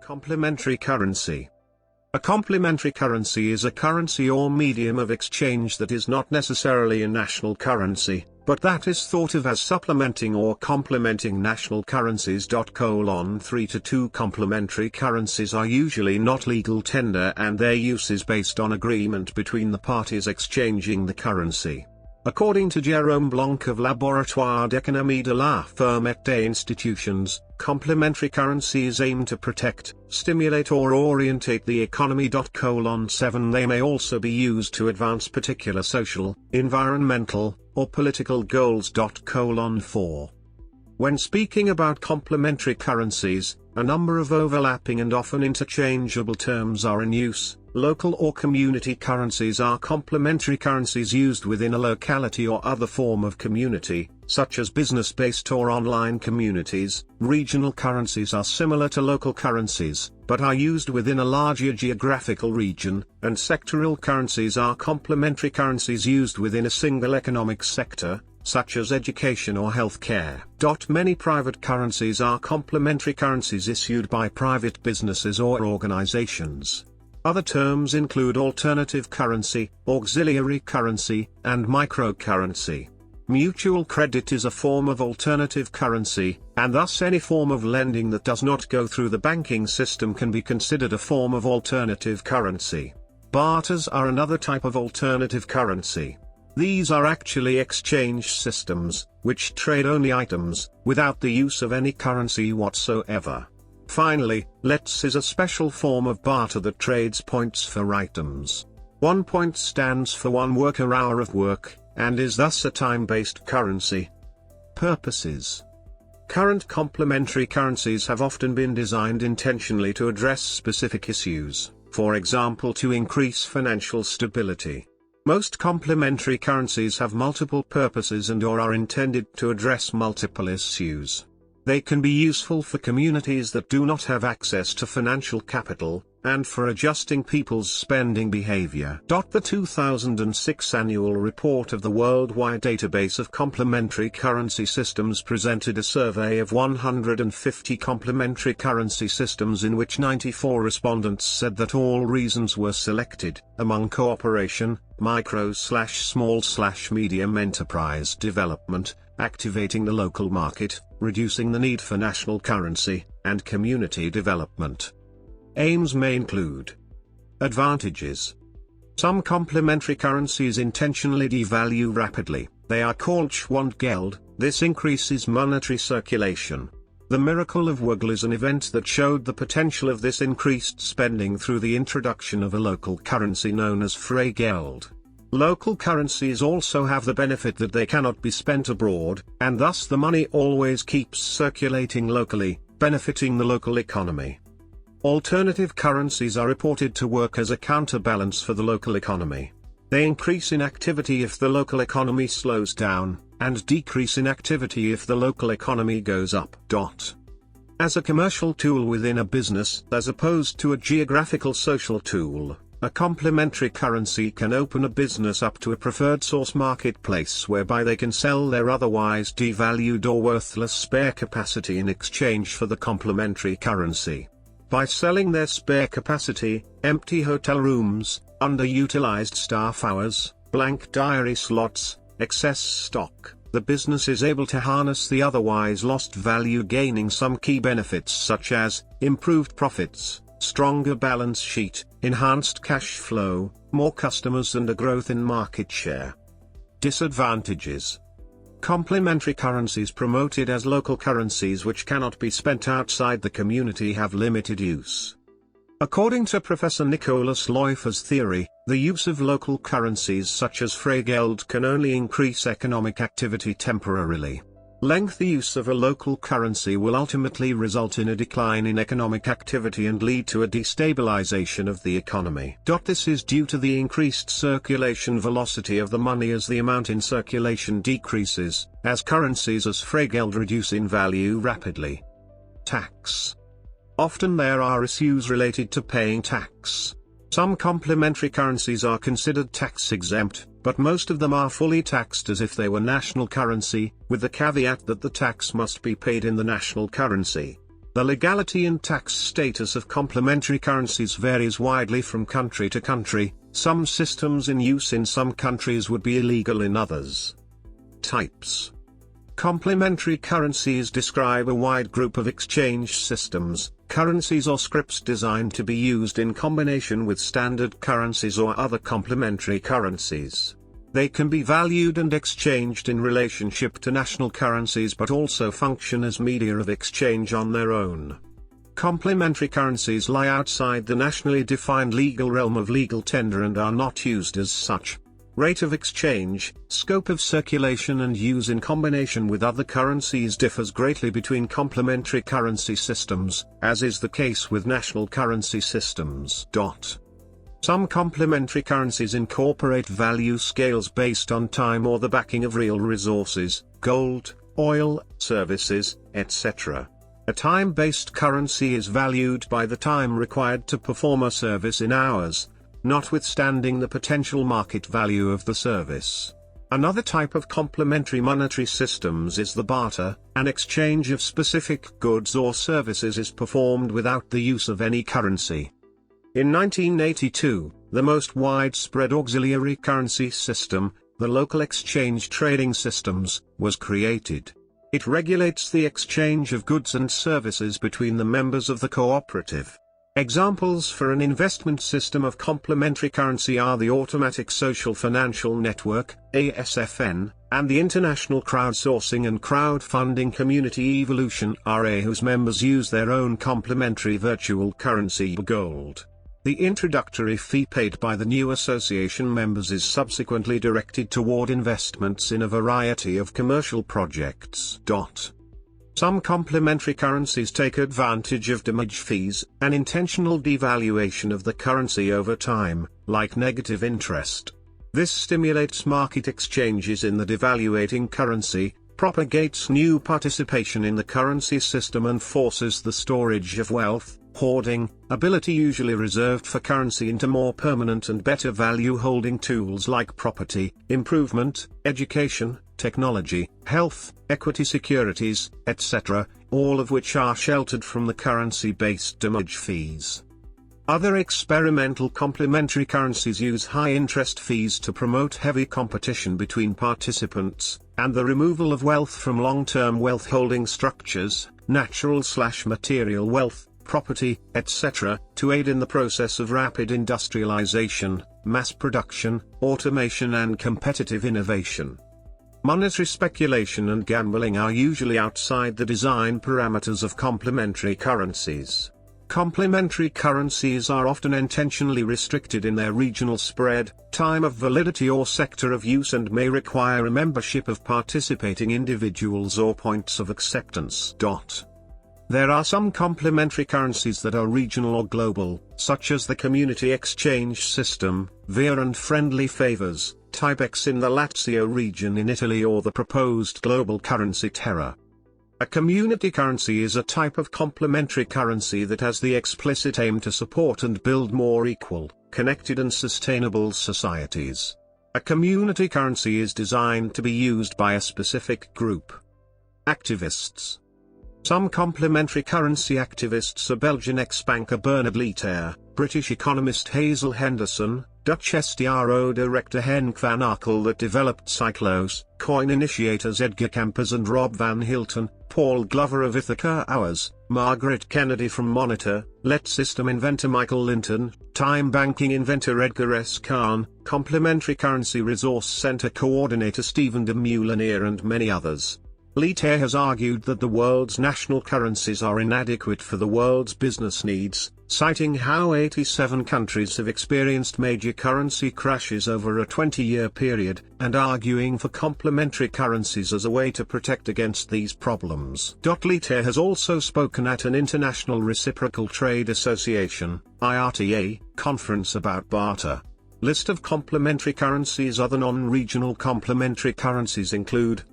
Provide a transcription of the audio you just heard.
Complementary currency. A complementary currency is a currency or medium of exchange that is not necessarily a national currency, but that is thought of as supplementing or complementing national currencies. 3 to 2 Complementary currencies are usually not legal tender and their use is based on agreement between the parties exchanging the currency. According to Jérôme Blanc of Laboratoire d'économie de la Firme et des institutions, complementary currencies aim to protect, stimulate or orientate the economy. 7 They may also be used to advance particular social, environmental, or political goals. 4 When speaking about complementary currencies, a number of overlapping and often interchangeable terms are in use. Local or community currencies are complementary currencies used within a locality or other form of community, such as business-based or online communities. Regional currencies are similar to local currencies, but are used within a larger geographical region, and sectoral currencies are complementary currencies used within a single economic sector, such as education or healthcare. Many private currencies are complementary currencies issued by private businesses or organizations. Other terms include alternative currency, auxiliary currency, and microcurrency. Mutual credit is a form of alternative currency, and thus any form of lending that does not go through the banking system can be considered a form of alternative currency. Barters are another type of alternative currency. These are actually exchange systems, which trade only items, without the use of any currency whatsoever. Finally, let's is a special form of barter that trades points for items. 1 point stands for 1 worker hour of work, and is thus a time-based currency. Purposes. Current complementary currencies have often been designed intentionally to address specific issues, for example to increase financial stability. Most complementary currencies have multiple purposes and/or are intended to address multiple issues. They can be useful for communities that do not have access to financial capital, and for adjusting people's spending behavior. The 2006 annual report of the Worldwide Database of Complementary Currency Systems presented a survey of 150 complementary currency systems in which 94 respondents said that all reasons were selected, among cooperation, micro/small/medium enterprise development, activating the local market, reducing the need for national currency, and community development. Aims may include advantages. Some complementary currencies intentionally devalue rapidly. They are called Schwundgeld. This increases monetary circulation. The miracle of Wurgel is an event that showed the potential of this increased spending through the introduction of a local currency known as Freigeld. Local currencies also have the benefit that they cannot be spent abroad, and thus the money always keeps circulating locally, benefiting the local economy. Alternative currencies are reported to work as a counterbalance for the local economy. They increase in activity if the local economy slows down, and decrease in activity if the local economy goes up. As a commercial tool within a business as opposed to a geographical social tool, a complementary currency can open a business up to a preferred source marketplace whereby they can sell their otherwise devalued or worthless spare capacity in exchange for the complementary currency. By selling their spare capacity, empty hotel rooms, underutilized staff hours, blank diary slots, excess stock, the business is able to harness the otherwise lost value, gaining some key benefits such as improved profits, stronger balance sheet, enhanced cash flow, more customers and a growth in market share. Disadvantages. Complementary currencies promoted as local currencies which cannot be spent outside the community have limited use. According to Professor Nicolas Leufer's theory, the use of local currencies such as Freigeld can only increase economic activity temporarily. Lengthy use of a local currency will ultimately result in a decline in economic activity and lead to a destabilization of the economy. This is due to the increased circulation velocity of the money as the amount in circulation decreases, as currencies as Freigeld reduce in value rapidly. Tax. Often there are issues related to paying tax. Some complementary currencies are considered tax-exempt, but most of them are fully taxed as if they were national currency, with the caveat that the tax must be paid in the national currency. The legality and tax status of complementary currencies varies widely from country to country. Some systems in use in some countries would be illegal in others. Types. Complementary currencies describe a wide group of exchange systems, currencies or scripts designed to be used in combination with standard currencies or other complementary currencies. They can be valued and exchanged in relationship to national currencies but also function as media of exchange on their own. Complementary currencies lie outside the nationally defined legal realm of legal tender and are not used as such. Rate of exchange, scope of circulation and use in combination with other currencies differs greatly between complementary currency systems, as is the case with national currency systems. Some complementary currencies incorporate value scales based on time or the backing of real resources, gold, oil, services, etc. A time-based currency is valued by the time required to perform a service in hours, notwithstanding the potential market value of the service. Another type of complementary monetary systems is the barter. An exchange of specific goods or services is performed without the use of any currency. In 1982, the most widespread auxiliary currency system, the local exchange trading systems, was created. It regulates the exchange of goods and services between the members of the cooperative. Examples for an investment system of complementary currency are the Automatic Social Financial Network, ASFN, and the International Crowdsourcing and Crowdfunding Community Evolution RA, whose members use their own complementary virtual currency gold. The introductory fee paid by the new association members is subsequently directed toward investments in a variety of commercial projects. Some complementary currencies take advantage of damage fees, an intentional devaluation of the currency over time, like negative interest. This stimulates market exchanges in the devaluating currency, propagates new participation in the currency system and forces the storage of wealth, hoarding, ability usually reserved for currency into more permanent and better value holding tools like property, improvement, education, technology, health, equity securities, etc., all of which are sheltered from the currency-based damage fees. Other experimental complementary currencies use high interest fees to promote heavy competition between participants, and the removal of wealth from long-term wealth holding structures, natural/material wealth, property, etc., to aid in the process of rapid industrialization, mass production, automation and competitive innovation. Monetary speculation and gambling are usually outside the design parameters of complementary currencies. Complementary currencies are often intentionally restricted in their regional spread, time of validity or sector of use and may require a membership of participating individuals or points of acceptance. There are some complementary currencies that are regional or global, such as the Community Exchange System, VIA and Friendly Favors, Type X in the Lazio region in Italy, or the proposed global currency Terra. A community currency is a type of complementary currency that has the explicit aim to support and build more equal, connected and sustainable societies. A community currency is designed to be used by a specific group. Activists. Some complementary currency activists are Belgian ex-banker Bernard Lietaer, British economist Hazel Henderson, Dutch STRO director Henk van Arkel that developed Cyclos, coin initiators Edgar Campers and Rob Van Hilton, Paul Glover of Ithaca Hours, Margaret Kennedy from Monitor, Let System inventor Michael Linton, time banking inventor Edgar S. Kahn, Complementary Currency Resource Center coordinator Stephen de Moulinier and many others. Lietaer has argued that the world's national currencies are inadequate for the world's business needs, citing how 87 countries have experienced major currency crashes over a 20-year period, and arguing for complementary currencies as a way to protect against these problems. Lietaer has also spoken at an International Reciprocal Trade Association, IRTA, conference about barter. List of complementary currencies. Other non-regional complementary currencies include